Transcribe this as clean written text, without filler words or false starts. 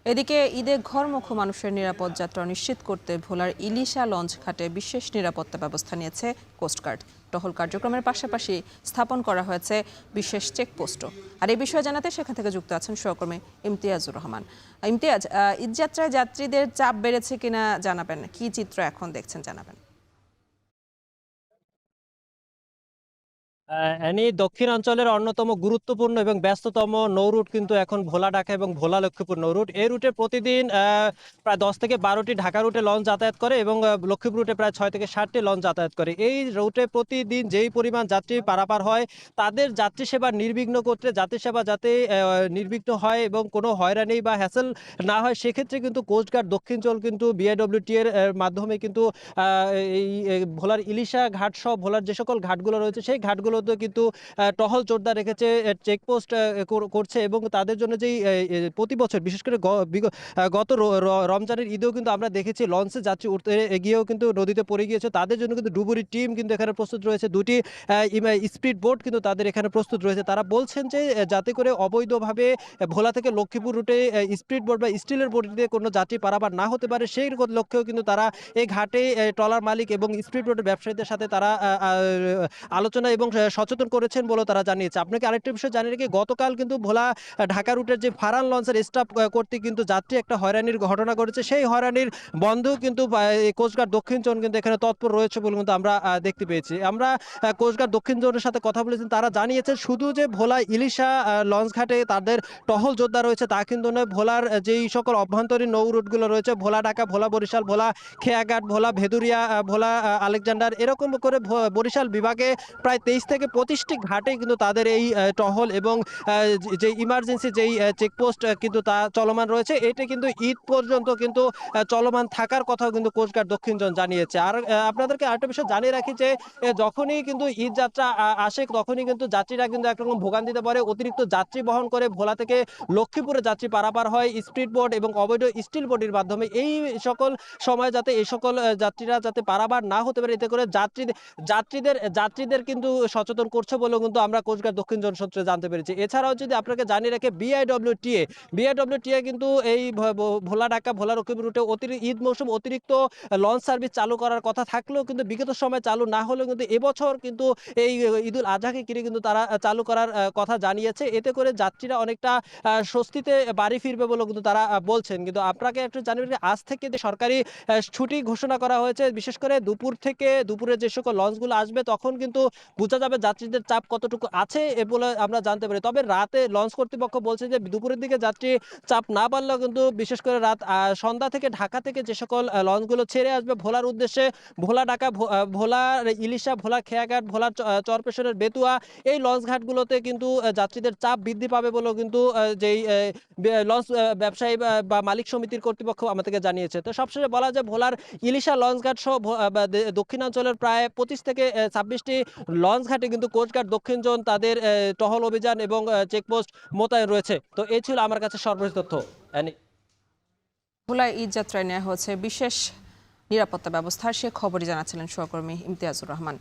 এদিকে ঈদে ঘরমুখো মানুষের নিরাপদ যাত্রা নিশ্চিত করতে ভোলার ইলিশা লঞ্চ ঘাটে বিশেষ নিরাপত্তা ব্যবস্থা নিয়েছে কোস্টগার্ড। টহল কার্যক্রমের পাশাপাশি স্থাপন করা হয়েছে বিশেষ চেকপোস্টও। আর এই বিষয়ে জানাতে সেখান থেকে যুক্ত আছেন সহকর্মী ইমতিয়াজুর রহমান। ইমতিয়াজ, ঈদযাত্রায় যাত্রীদের চাপ বেড়েছে কিনা জানাবেন, কি চিত্র এখন দেখছেন জানাবেন। দক্ষিণাঞ্চলের অন্যতম গুরুত্বপূর্ণ এবং ব্যস্ততম নৌরুট কিন্তু এখন ভোলা ঢাকা এবং ভোলা লক্ষ্মীপুর নৌরুট। এই রুটে প্রতিদিন প্রায় 10 থেকে 12টি ঢাকা রুটে লঞ্চ যাতায়াত করে এবং লক্ষ্মীপুর রুটে প্রায় 6 থেকে 7টি লঞ্চ যাতায়াত করে। এই রুটে প্রতিদিন যেই পরিমাণ যাত্রী পারাপার হয়, তাদের যাত্রী সেবা নির্বিঘ্ন করতে, যাত্রী সেবা যাতে নির্বিঘ্ন হয় এবং কোনো হয়রানি বা হ্যাসেল না হয়, সেক্ষেত্রে কিন্তু কোস্টগার্ড দক্ষিণাঞ্চল কিন্তু বিআইডব্লিউটি এর মাধ্যমে কিন্তু এই ভোলার ইলিশা ঘাট সহ ভোলার যে সকল ঘাটগুলো রয়েছে সেই ঘাটগুলোতে কিন্তু টহল জোরদার রেখেছে, চেকপোস্ট করছে এবং তাদের জন্য যেই প্রতি বছর বিশেষ করে গত রমজানের ঈদেও কিন্তু আমরা দেখেছি লঞ্চে যাত্রী উঠতে গিয়েও কিন্তু নদীতে পড়ে গিয়েছে। তাদের জন্য কিন্তু ডুবুরি টিম কিন্তু এখানে প্রস্তুত রয়েছে, দুটি স্পিড বোট কিন্তু তাদের এখানে প্রস্তুত রয়েছে। তারা বলছেন যে যাতে করে অবৈধভাবে ভোলা থেকে লক্ষ্মীপুর রুটে স্পিড বোট বা স্টিলের বোট দিয়ে কোনো যাত্রী পারাপার না হতে পারে, সেই লক্ষ্যেও কিন্তু তারা এই ঘাটে ট্রলার মালিক এবং স্পিড বোটের ব্যবসায়ীদের সাথে তারা আলোচনা এবং সচেতন করেছেন বলে তারা জানিয়েছে। আপনাকে আরেকটা বিষয় জানিয়ে রেখে, গতকাল কিন্তু ভোলা ঢাকা রুটের যে ফারান লঞ্চের স্টাফ করতে কিন্তু যাত্রী একটা হয়রানির ঘটনা ঘটেছে। সেই হয়রানির বন্ধেও কিন্তু কোস্টগার্ড দক্ষিণ জোন কিন্তু এখানে তৎপর রয়েছে বলে কিন্তু আমরা দেখতে পেয়েছি। আমরা কোস্টগার্ড দক্ষিণ জোনের সাথে কথা বলেছেন, তারা জানিয়েছে শুধু যে ভোলা ইলিশা লঞ্চ ঘাটে তাদের টহল যোদ্ধা রয়েছে তা কিন্তু নয়। ভোলার যেই সকল অভ্যন্তরীণ নৌ রুটগুলো রয়েছে, ভোলা ঢাকা, ভোলা বরিশাল, ভোলা খেয়াঘাট, ভোলা ভেদুরিয়া, ভোলা আলেকজান্ডার, এরকম করে বরিশাল বিভাগে প্রায় 23 থেকে 25টি ঘাটে কিন্তু তাদের এই টহল এবং যে ইমার্জেন্সি যেই চেকপোস্ট কিন্তু তা চলমান রয়েছে। এটা কিন্তু ঈদ পর্যন্ত কিন্তু চলমান থাকার কথাও কিন্তু কোস্টগার্ড দক্ষিণ জোন জানিয়েছে। আর আপনাদেরকে আরেকটা বিষয় জানিয়ে রাখি যে যখনই কিন্তু ঈদ যাত্রা আসে, তখনই কিন্তু যাত্রীরা কিন্তু একরকম ভোগান্তিতে পড়ে। অতিরিক্ত যাত্রী বহন করে ভোলা থেকে লক্ষ্মীপুরে যাত্রী পারাপার হয় স্পিড বোট এবং অবৈধ স্টিল বোটের মাধ্যমে। এই সকল সময় যাতে এই সকল যাত্রীরা যাতে পারাপার না হতে পারে, এতে করে যাত্রীদের কিন্তু সচেতন করছে বলেও কিন্তু আমরা কোস্টগার্ড দক্ষিণ জোন সূত্রে জানতে পেরেছি। এছাড়াও যদি আপনাকে জানিয়ে রাখে, বিআইডব্লিউটিএ কিন্তু এই ভোলা ঢাকা ভোলা লক্ষ্মীপুর রুটে ঈদ মৌসুম অতিরিক্ত লঞ্চ সার্ভিস চালু করার কথা থাকলেও কিন্তু বিগত সময় চালু না হলেও কিন্তু এবছর কিন্তু এই ঈদুল আজহাকে ঘিরে কিন্তু তারা চালু করার কথা জানিয়েছে। এতে করে যাত্রীরা অনেকটা স্বস্তিতে বাড়ি ফিরবে বলে কিন্তু তারা বলছেন। কিন্তু আপনাকে একটু জানিয়ে রাখি, আজ থেকে যে সরকারি ছুটি ঘোষণা করা হয়েছে, বিশেষ করে দুপুরে যে সকল লঞ্চগুলো আসবে তখন কিন্তু বোঝা যাবে যাত্রীদের চাপ কতটুকু আছে বলে আমরা জানতে পারি। তবে রাতে লঞ্চ কর্তৃপক্ষ বলছে যে দুপুরের দিকে যাত্রী চাপ না বাড়লেও কিন্তু বিশেষ করে সন্ধ্যা থেকে ঢাকা থেকে যে সকল লঞ্চগুলো ছেড়ে আসবে ভোলার উদ্দেশ্যে, ভোলা ঢাকা, ভোলা ইলিশা, ভোলা খেয়াঘাট, ভোলার চরপেশনের বেতুয়া, এই লঞ্চ ঘাটগুলোতে কিন্তু যাত্রীদের চাপ বৃদ্ধি পাবে বলেও কিন্তু যেই লঞ্চ ব্যবসায়ী বা মালিক সমিতির কর্তৃপক্ষ আমাদেরকে জানিয়েছে। তো সবশেষে বলা যায়, ভোলার ইলিশা লঞ্চ ঘাট সহ দক্ষিণাঞ্চলের প্রায় 25 থেকে 26টি লঞ্চ ঘাটে কিন্তু কোস্টগার্ড দক্ষিণ জোন তাদের টহল অভিযান এবং চেকপোস্ট মোতায়েন রয়েছে। তো এই ছিল আমার কাছে সর্বশেষ তথ্য। ভোলায় ঈদ যাত্রায় নেওয়া হয়েছে বিশেষ নিরাপত্তা ব্যবস্থা, সে খবরই জানাচ্ছিলেন সহকর্মী ইমতিয়াজুর রহমান।